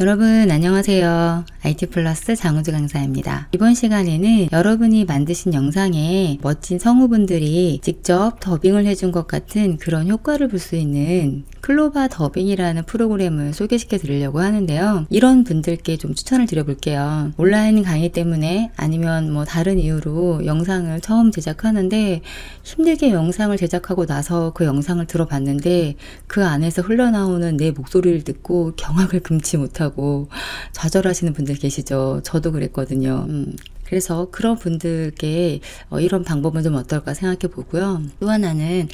여러분 안녕하세요. IT 플러스 장우주 강사입니다. 이번 시간에는 여러분이 만드신 영상에 멋진 성우분들이 직접 더빙을 해준 것 같은 그런 효과를 볼 수 있는 클로바 더빙이라는 프로그램을 소개시켜 드리려고 하는데요. 이런 분들께 좀 추천을 드려볼게요. 온라인 강의 때문에 아니면 뭐 다른 이유로 영상을 처음 제작하는데 힘들게 영상을 제작하고 나서 그 영상을 들어봤는데 그 안에서 흘러나오는 내 목소리를 듣고 경악을 금치 못하고 좌절하시는 분들 계시죠. 저도 그랬거든요. 그래서 그런 분들께 이런 방법은 좀 어떨까 생각해 보고요. 또 하나는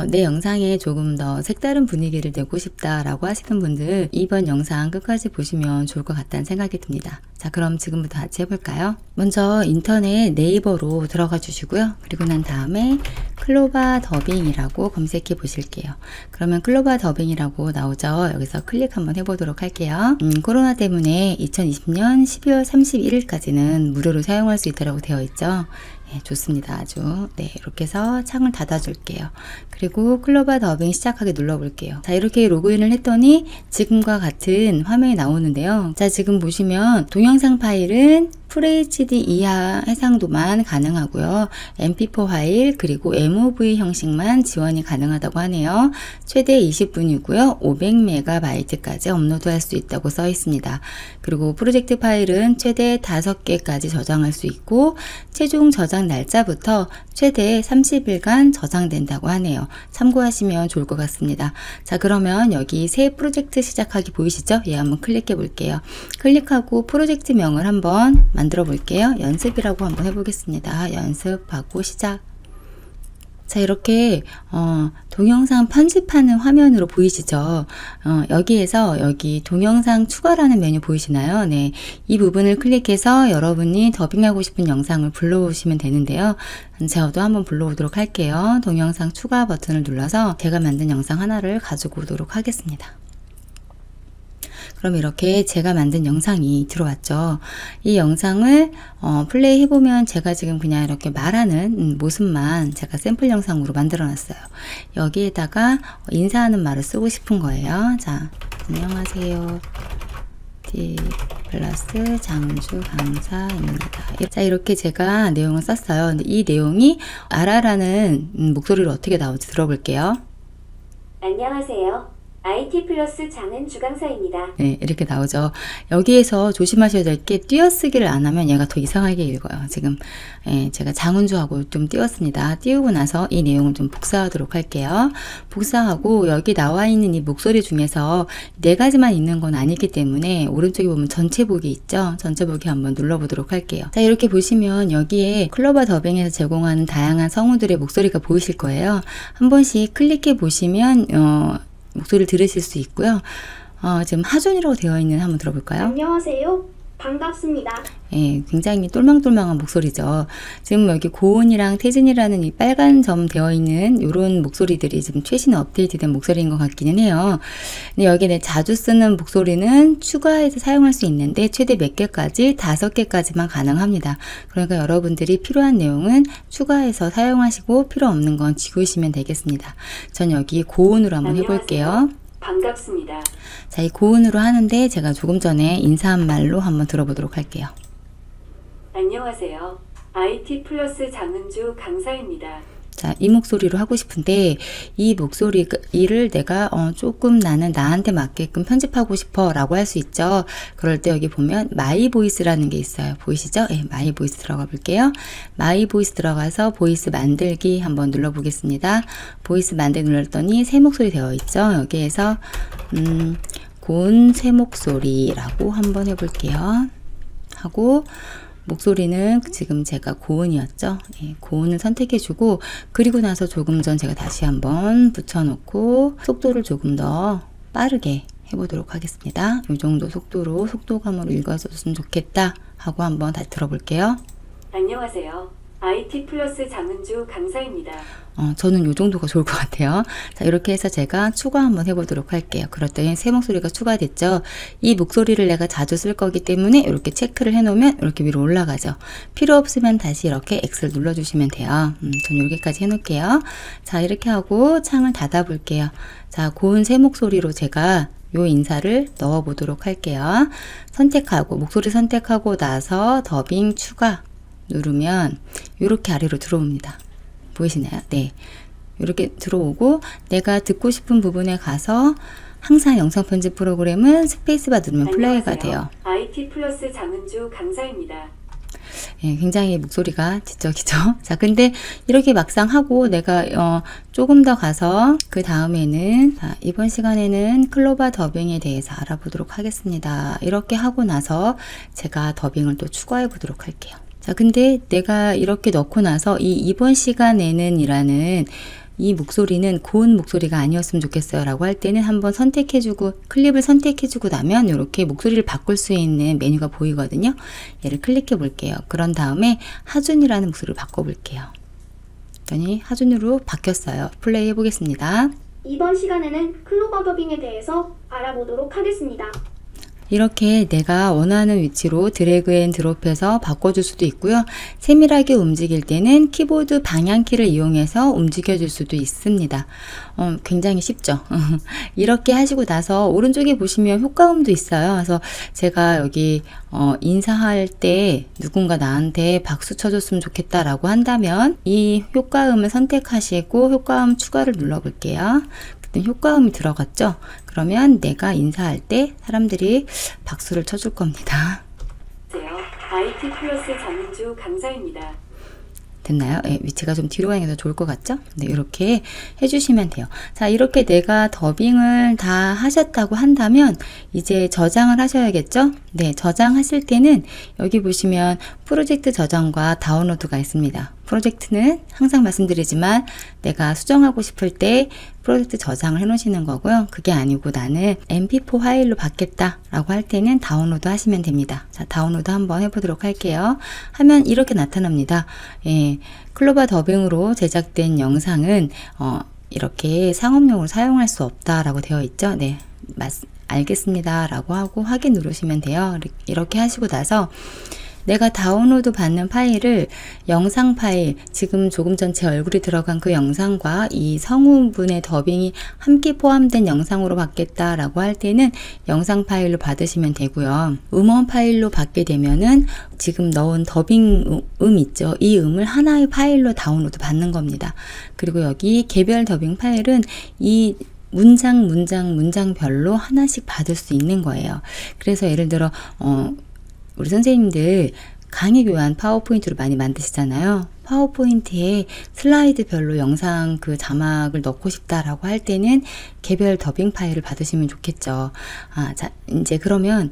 내 영상에 조금 더 색다른 분위기를 내고 싶다라고 하시는 분들 이번 영상 끝까지 보시면 좋을 것 같다는 생각이 듭니다. 자, 그럼 지금부터 같이 해볼까요? 먼저 인터넷 네이버로 들어가 주시고요. 그리고 난 다음에 클로바 더빙이라고 검색해 보실게요. 그러면 클로바 더빙이라고 나오죠. 여기서 클릭 한번 해보도록 할게요. 코로나 때문에 2020년 12월 31일까지는 무료로 사용할 수 있다고 되어 있죠. 네, 좋습니다. 아주. 네, 이렇게 해서 창을 닫아줄게요. 그리고 클로바 더빙 시작하기 눌러볼게요. 자, 이렇게 로그인을 했더니 지금과 같은 화면이 나오는데요. 자, 지금 보시면 동영상 파일은 FHD 이하 해상도만 가능하고요. MP4 파일 그리고 MOV 형식만 지원이 가능하다고 하네요. 최대 20분이고요. 500MB까지 업로드할 수 있다고 써 있습니다. 그리고 프로젝트 파일은 최대 5개까지 저장할 수 있고 최종 저장 날짜부터 최대 30일간 저장된다고 하네요. 참고하시면 좋을 것 같습니다. 자, 그러면 여기 새 프로젝트 시작하기 보이시죠? 예, 한번 클릭해 볼게요. 클릭하고 프로젝트 명을 한번 만들어 볼게요. 연습이라고 한번 해보겠습니다. 연습하고 시작. 자, 이렇게 동영상 편집하는 화면으로 보이시죠? 여기에서 여기 동영상 추가라는 메뉴 보이시나요? 네, 이 부분을 클릭해서 여러분이 더빙하고 싶은 영상을 불러오시면 되는데요. 저도 한번 불러오도록 할게요. 동영상 추가 버튼을 눌러서 제가 만든 영상 하나를 가지고 오도록 하겠습니다. 그럼 이렇게 제가 만든 영상이 들어왔죠. 이 영상을 플레이 해보면 제가 지금 그냥 이렇게 말하는 모습만 제가 샘플 영상으로 만들어 놨어요. 여기에다가 인사하는 말을 쓰고 싶은 거예요. 자, 안녕하세요. IT 플러스 장주 강사입니다. 자, 이렇게 제가 내용을 썼어요. 근데 이 내용이 아라라는 목소리로 어떻게 나올지 들어볼게요. 안녕하세요. IT 플러스 장은주 강사입니다. 네, 이렇게 나오죠. 여기에서 조심하셔야 될 게 띄어쓰기를 안 하면 얘가 더 이상하게 읽어요. 지금 제가 장은주하고 좀 띄웠습니다. 띄우고 나서 이 내용을 좀 복사하도록 할게요. 복사하고 여기 나와 있는 이 목소리 중에서 4가지만 있는 건 아니기 때문에 오른쪽에 보면 전체 보기 있죠. 전체 보기 한번 눌러보도록 할게요. 자, 이렇게 보시면 여기에 클로바 더빙에서 제공하는 다양한 성우들의 목소리가 보이실 거예요. 한 번씩 클릭해 보시면 목소리를 들으실 수 있고요. 지금 하준이라고 되어 있는 한번 들어볼까요? 안녕하세요. 반갑습니다. 예, 굉장히 똘망똘망한 목소리죠. 지금 여기 고은이랑 태진이라는 이 빨간 점 되어 있는 이런 목소리들이 지금 최신 업데이트된 목소리인 것 같기는 해요. 근데 여기 자주 쓰는 목소리는 추가해서 사용할 수 있는데 최대 몇 개까지? 5개까지만 가능합니다. 그러니까 여러분들이 필요한 내용은 추가해서 사용하시고 필요 없는 건 지우시면 되겠습니다. 전 여기 고은으로 한번 해볼게요. 반갑습니다. 자, 이 고은으로 하는데 제가 조금 전에 인사한 말로 한번 들어보도록 할게요. 안녕하세요. IT 플러스 장은주 강사입니다. 자, 이 목소리로 하고 싶은데 이 목소리를 내가 조금 나는 나한테 맞게끔 편집하고 싶어 라고 할 수 있죠. 그럴 때 여기 보면 마이 보이스라는 게 있어요. 보이시죠? 네, 마이 보이스 들어가 볼게요. 마이 보이스 들어가서 보이스 만들기 한번 눌러 보겠습니다. 보이스 만들기 눌렀더니 새 목소리 되어 있죠. 여기에서 고은 새 목소리라고 한번 해볼게요. 하고 목소리는 지금 제가 고은이었죠. 예, 고은을 선택해주고 그리고 나서 조금 전 제가 다시 한번 붙여놓고 속도를 조금 더 빠르게 해보도록 하겠습니다. 이 정도 속도로 속도감으로 읽어줬으면 좋겠다 하고 한번 다시 들어볼게요. 안녕하세요. IT 플러스 장은주 강사입니다. 저는 이 정도가 좋을 것 같아요. 자, 이렇게 해서 제가 추가 한번 해보도록 할게요. 그랬더니 새 목소리가 추가됐죠. 이 목소리를 내가 자주 쓸 거기 때문에 이렇게 체크를 해놓으면 이렇게 위로 올라가죠. 필요 없으면 다시 이렇게 X를 눌러주시면 돼요. 전 여기까지 해놓을게요. 자, 이렇게 하고 창을 닫아 볼게요. 자, 고운 새 목소리로 제가 요 인사를 넣어 보도록 할게요. 선택하고 목소리 선택하고 나서 더빙 추가 누르면 이렇게 아래로 들어옵니다. 보이시나요? 네. 이렇게 들어오고 내가 듣고 싶은 부분에 가서 항상 영상 편집 프로그램은 스페이스바 누르면 플레이가 돼요. IT 플러스 장은주 강사입니다. 예, 굉장히 목소리가 지적이죠. 자, 근데 이렇게 막상 하고 내가 조금 더 가서 그 다음에는 이번 시간에는 클로바 더빙에 대해서 알아보도록 하겠습니다. 이렇게 하고 나서 제가 더빙을 또 추가해 보도록 할게요. 자, 근데 내가 이렇게 넣고 나서 이번 시간에는 이라는 이 목소리는 고운 목소리가 아니었으면 좋겠어요 라고 할 때는 한번 선택해주고 클립을 선택해주고 나면 이렇게 목소리를 바꿀 수 있는 메뉴가 보이거든요. 얘를 클릭해 볼게요. 그런 다음에 하준이라는 목소리를 바꿔볼게요. 그랬더니 하준으로 바뀌었어요. 플레이 해보겠습니다. 이번 시간에는 클로바 더빙에 대해서 알아보도록 하겠습니다. 이렇게 내가 원하는 위치로 드래그 앤 드롭해서 바꿔줄 수도 있고요. 세밀하게 움직일 때는 키보드 방향키를 이용해서 움직여줄 수도 있습니다. 굉장히 쉽죠. 이렇게 하시고 나서 오른쪽에 보시면 효과음도 있어요. 그래서 제가 여기 인사할 때 누군가 나한테 박수 쳐줬으면 좋겠다라고 한다면 이 효과음을 선택하시고 효과음 추가를 눌러볼게요. 효과음이 들어갔죠? 그러면 내가 인사할 때 사람들이 박수를 쳐줄 겁니다. IT 플러스 장은주 강사입니다. 됐나요? 네, 위치가 좀 뒤로 가는 게 더 좋을 것 같죠? 네, 이렇게 해주시면 돼요. 자, 이렇게 내가 더빙을 다 하셨다고 한다면 이제 저장을 하셔야겠죠? 네, 저장하실 때는 여기 보시면 프로젝트 저장과 다운로드가 있습니다. 프로젝트는 항상 말씀드리지만 내가 수정하고 싶을 때 프로젝트 저장을 해 놓으시는 거고요. 그게 아니고 나는 mp4 파일로 받겠다 라고 할 때는 다운로드 하시면 됩니다. 자, 다운로드 한번 해보도록 할게요. 하면 이렇게 나타납니다. 예, 클로바 더빙으로 제작된 영상은 이렇게 상업용으로 사용할 수 없다 라고 되어 있죠. 네, 알겠습니다 라고 하고 확인 누르시면 돼요. 이렇게 하시고 나서 내가 다운로드 받는 파일을 영상 파일, 지금 조금 전 제 얼굴이 들어간 그 영상과 이 성우분의 더빙이 함께 포함된 영상으로 받겠다라고 할 때는 영상 파일로 받으시면 되고요. 음원 파일로 받게 되면은 지금 넣은 더빙 있죠. 이 음을 하나의 파일로 다운로드 받는 겁니다. 그리고 여기 개별 더빙 파일은 이 문장별로 하나씩 받을 수 있는 거예요. 그래서 예를 들어 우리 선생님들 강의 교환 파워포인트로 많이 만드시잖아요. 파워포인트에 슬라이드별로 영상 그 자막을 넣고 싶다라고 할 때는 개별 더빙 파일을 받으시면 좋겠죠. 자, 이제 그러면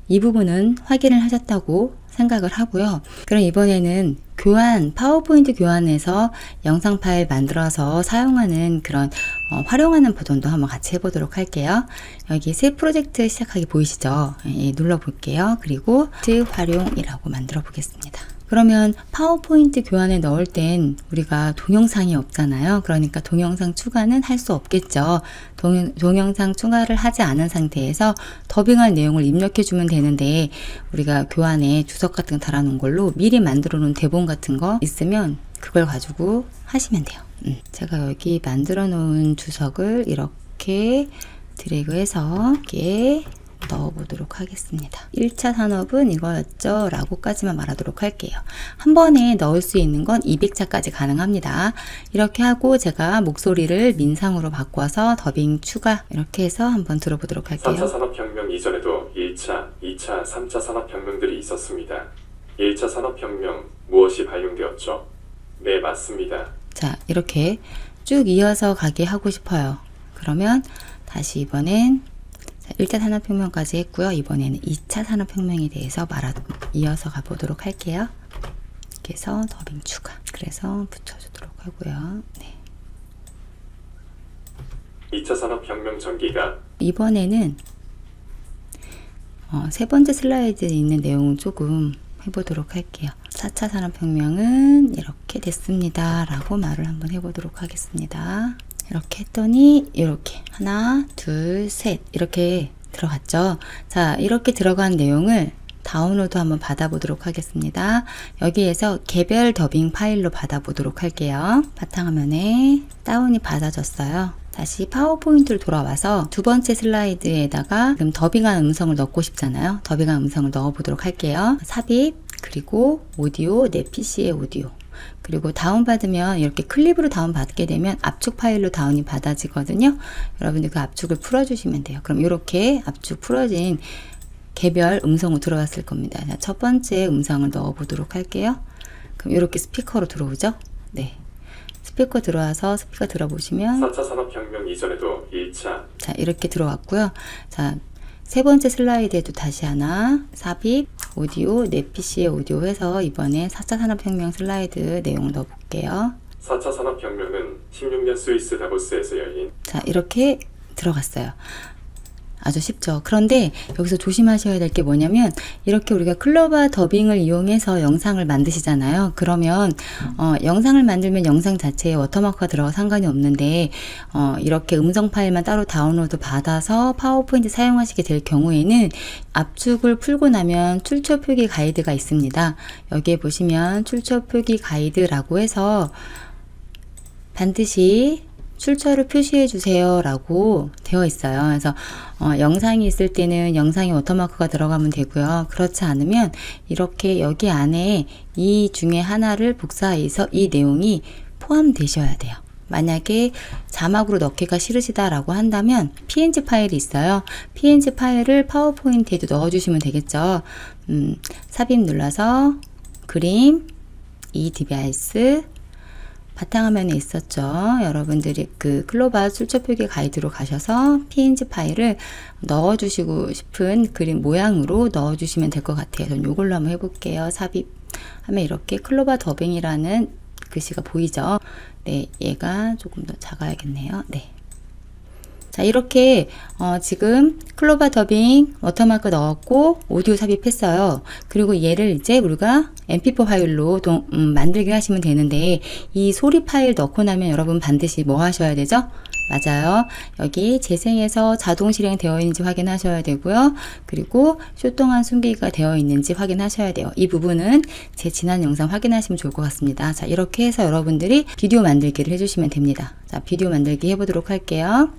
이 부분은 확인을 하셨다고 생각을 하고요. 그럼 이번에는 파워포인트 교환에서 영상 파일 만들어서 사용하는 그런 활용하는 버전도 한번 같이 해보도록 할게요. 여기 새 프로젝트 시작하기 보이시죠? 예, 눌러볼게요. 그리고 활용이라고 만들어 보겠습니다. 그러면 파워포인트 교환에 넣을 땐 우리가 동영상이 없잖아요. 그러니까 동영상 추가는 할 수 없겠죠. 동영상 추가를 하지 않은 상태에서 더빙할 내용을 입력해 주면 되는데 우리가 교환에 주석 같은 거 달아놓은 걸로 미리 만들어 놓은 대본 같은 거 있으면 그걸 가지고 하시면 돼요. 제가 여기 만들어 놓은 주석을 이렇게 드래그해서 이렇게 넣어보도록 하겠습니다. 1차 산업은 이거였죠 라고까지만 말하도록 할게요. 한 번에 넣을 수 있는 건 200차까지 가능합니다. 이렇게 하고 제가 목소리를 민상으로 바꿔서 더빙 추가 이렇게 해서 한번 들어보도록 할게요. 3차 산업혁명 이전에도 1차, 2차, 3차 산업혁명들이 있었습니다. 1차 산업혁명 무엇이 발명되었죠? 네, 맞습니다. 자, 이렇게 쭉 이어서 가게 하고 싶어요. 그러면 다시 이번엔 1차 산업혁명까지 했고요. 이번에는 2차 산업혁명에 대해서 이어서 가보도록 할게요. 이렇게 해서 더빙 추가. 그래서 붙여주도록 하고요. 네. 2차 산업혁명 전기가 이번에는 세 번째 슬라이드에 있는 내용을 조금 해보도록 할게요. 4차 산업혁명은 이렇게 됐습니다. 라고 말을 한번 해보도록 하겠습니다. 이렇게 했더니 이렇게 하나, 둘, 셋 이렇게 들어갔죠. 자, 이렇게 들어간 내용을 다운로드 한번 받아보도록 하겠습니다. 여기에서 개별 더빙 파일로 받아보도록 할게요. 바탕화면에 다운이 받아졌어요. 다시 파워포인트로 돌아와서 두 번째 슬라이드에다가 지금 더빙한 음성을 넣고 싶잖아요. 더빙한 음성을 넣어 보도록 할게요. 삽입, 그리고 오디오, 내 PC의 오디오. 그리고 다운받으면 이렇게 클립으로 다운받게 되면 압축 파일로 다운이 받아지거든요. 여러분들 그 압축을 풀어주시면 돼요. 그럼 이렇게 압축 풀어진 개별 음성으로 들어왔을 겁니다. 자, 첫 번째 음성을 넣어 보도록 할게요. 그럼 이렇게 스피커로 들어오죠. 네. 스피커 들어와서 스피커 들어보시면 4차 산업혁명 이전에도 1차 자, 이렇게 들어왔고요. 자, 세 번째 슬라이드에도 다시 하나 삽입, 오디오, 내 PC의 오디오 해서 이번에 4차 산업혁명 슬라이드 내용을 넣어볼게요. 4차 산업혁명은 16년 스위스 다보스에서 열린 자, 이렇게 들어갔어요. 아주 쉽죠. 그런데 여기서 조심하셔야 될 게 뭐냐면 이렇게 우리가 클로바 더빙을 이용해서 영상을 만드시잖아요. 그러면 영상을 만들면 영상 자체에 워터마크가 들어가 상관이 없는데 이렇게 음성 파일만 따로 다운로드 받아서 파워포인트 사용하시게 될 경우에는 압축을 풀고 나면 출처 표기 가이드가 있습니다. 여기에 보시면 출처 표기 가이드라고 해서 반드시 출처를 표시해 주세요 라고 되어 있어요. 그래서 영상이 있을 때는 영상에 워터마크가 들어가면 되고요. 그렇지 않으면 이렇게 여기 안에 이 중에 하나를 복사해서 이 내용이 포함되셔야 돼요. 만약에 자막으로 넣기가 싫으시다 라고 한다면 png 파일이 있어요. png 파일을 파워포인트에도 넣어주시면 되겠죠. 삽입 눌러서 그림, 이 디바이스 바탕화면에 있었죠. 여러분들이 그 클로바 출처 표기 가이드로 가셔서 png 파일을 넣어주시고 싶은 그림 모양으로 넣어주시면 될 것 같아요. 전 이걸로 한번 해볼게요. 삽입 하면 이렇게 클로바 더빙이라는 글씨가 보이죠. 네, 얘가 조금 더 작아야겠네요. 네. 자, 이렇게 지금 클로바 더빙 워터마크 넣었고 오디오 삽입했어요. 그리고 얘를 이제 우리가 mp4 파일로 만들게 하시면 되는데 이 소리 파일 넣고 나면 여러분 반드시 뭐 하셔야 되죠? 맞아요. 여기 재생해서 자동 실행되어 있는지 확인하셔야 되고요. 그리고 쇼동안 숨기기가 되어 있는지 확인하셔야 돼요. 이 부분은 제 지난 영상 확인하시면 좋을 것 같습니다. 자, 이렇게 해서 여러분들이 비디오 만들기를 해주시면 됩니다. 자, 비디오 만들기 해보도록 할게요.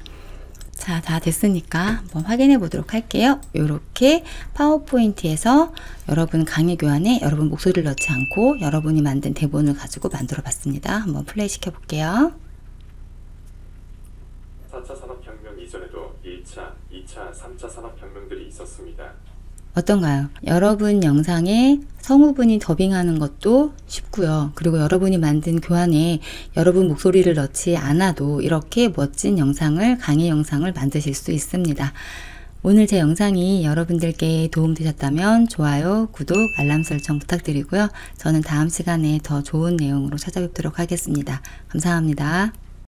자, 다 됐으니까 한번 확인해 보도록 할게요. 이렇게 파워포인트에서 여러분 강의 교환에 여러분 목소리를 넣지 않고 여러분이 만든 대본을 가지고 만들어 봤습니다. 한번 플레이 시켜 볼게요. 4차 산업혁명 이전에도 1차, 2차, 3차 산업혁명들이 있었습니다. 어떤가요? 여러분 영상에 성우분이 더빙하는 것도 쉽고요. 그리고 여러분이 만든 교환에 여러분 목소리를 넣지 않아도 이렇게 멋진 영상을, 강의 영상을 만드실 수 있습니다. 오늘 제 영상이 여러분들께 도움되셨다면 좋아요, 구독, 알람 설정 부탁드리고요. 저는 다음 시간에 더 좋은 내용으로 찾아뵙도록 하겠습니다. 감사합니다.